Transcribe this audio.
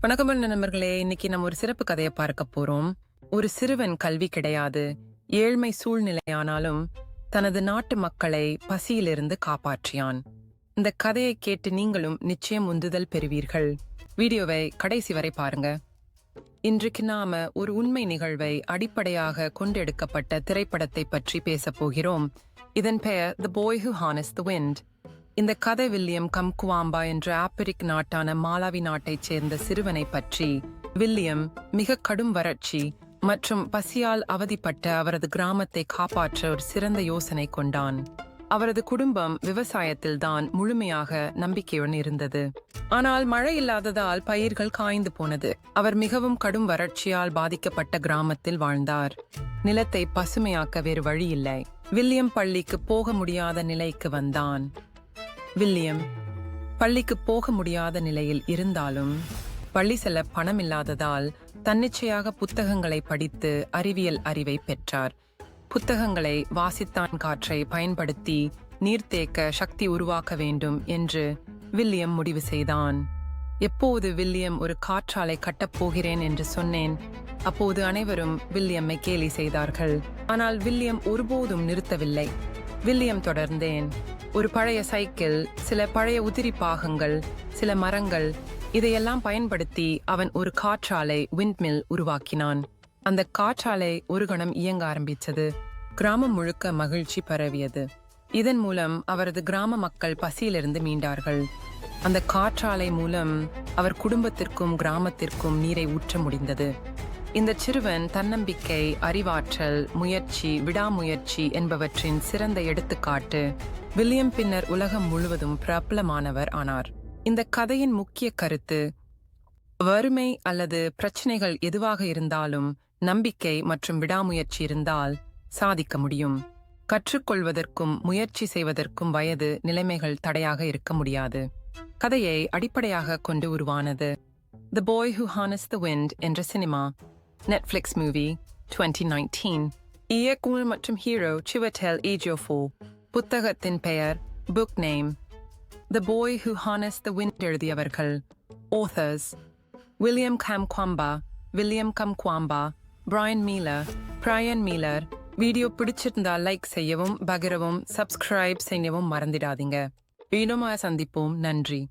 வணக்கம் நண்பர்களே. இன்னைக்கு நம்ம ஒரு சிறப்பு கதையை பார்க்க போறோம். ஒரு சிறுவன் கல்வி கிடையாது, ஏழ்மை சூழ்நிலையானாலும் தனது நாட்டு மக்களை பசியிலிருந்து காப்பாற்றியான். இந்த கதையை கேட்டு நீங்களும் நிச்சயம் உந்துதல் பெறுவீர்கள். வீடியோவை கடைசி வரை பாருங்க. இன்றைக்கு நாம ஒரு உண்மை நிகழ்வை அடிப்படையாக கொண்டெடுக்கப்பட்ட திரைப்படத்தை பற்றி பேசப் போகிறோம். இதன் பெயர் the boy who harnessed the wind. இந்த கதை வில்லியம் கம்குவாம்பா என்ற ஆப்பிரிக் நாட்டான மாலாவி நாட்டைச் சேர்ந்த சிறுவனை பற்றி. வில்லியம் மிக கடும் வறட்சி மற்றும் பசியால் அவதிப்பட்ட அவரது கிராமத்தை காப்பாற்ற ஒரு சிறந்த யோசனை கொண்டான். அவரது குடும்பம் விவசாயத்தில்தான் முழுமையாக நம்பிக்கையுடன் இருந்தது. ஆனால் மழை இல்லாததால் பயிர்கள் காய்ந்து போனது. அவர் மிகவும் கடும் வறட்சியால் பாதிக்கப்பட்ட கிராமத்தில் வாழ்ந்தார். நிலத்தை பசுமையாக்க வேறு வழி இல்லை. வில்லியம் பள்ளிக்கு போக முடியாத நிலைக்கு வந்தான். வில்லியம் பள்ளிக்கு போக முடியாத நிலையில் இருந்தாலும் பள்ளி செல்ல பணம் இல்லாததால் தன்னிச்சையாக புத்தகங்களை படித்து அறிவியல் அறிவை பெற்றார். புத்தகங்களை வாசித்தான் காற்றை பயன்படுத்தி நீர்த்தேக்க சக்தி உருவாக்க வேண்டும் என்று வில்லியம் முடிவு செய்தான். எப்போது வில்லியம் ஒரு காற்றாலை கட்டப்போகிறேன் என்று சொன்னேன், அப்போது அனைவரும் வில்லியம்மை கேலி செய்தார்கள். ஆனால் வில்லியம் ஒருபோதும் நிறுத்தவில்லை. வில்லியம் தொடர்ந்தேன். ஒரு பழைய சைக்கிள், சில பழைய உதிரி பாகங்கள், சில மரங்கள், இதையெல்லாம் பயன்படுத்தி அவன் ஒரு காற்றாலை விண்ட்மில் உருவாக்கினான். அந்த காற்றாலை ஒரு கணம் இயங்க ஆரம்பித்தது. கிராமம் முழுக்க மகிழ்ச்சி பரவியது. இதன் மூலம் அவரது கிராம மக்கள் பசியிலிருந்து மீண்டார்கள். அந்த காற்றாலை மூலம் அவர் குடும்பத்திற்கும் கிராமத்திற்கும் நீரை ஊற்ற முடிந்தது. இந்த சிறுவன் தன்னம்பிக்கை, அறிவாற்றல், முயற்சி, விடாமுயற்சி என்பவற்றின் சிறந்த எடுத்துக்காட்டு. வில்லியம் பின்னர் உலகம் முழுவதும் பிரபலமானவர் ஆனார். இந்த கதையின் முக்கிய கருத்து, வறுமை அல்லது பிரச்சனைகள் எதுவாக இருந்தாலும் நம்பிக்கை மற்றும் விடாமுயற்சி இருந்தால் சாதிக்க முடியும். கற்றுக்கொள்வதற்கும் முயற்சி செய்வதற்கும் வயது, நிலைமைகள் தடையாக இருக்க முடியாது. கதையை அடிப்படையாக கொண்டு உருவானது the boy who harnessed the wind என்ற சினிமா. Netflix movie 2019. இயக்குனர் மற்றும் ஹீரோ சிவட்டெல் ஈஜோஃபோ. புத்தகத்தின் பெயர் book name the boy who harnessed the wind. எழுதியவர்கள் authors William Kamkwamba, Bryan Mealer. Video பிடிச்சிருந்தால் லைக் செய்யவும், பகிரவும், சப்ஸ்கிரைப் செய்யவும் மறந்துடாதீங்க. வீடியோமா சந்திப்போம். நன்றி.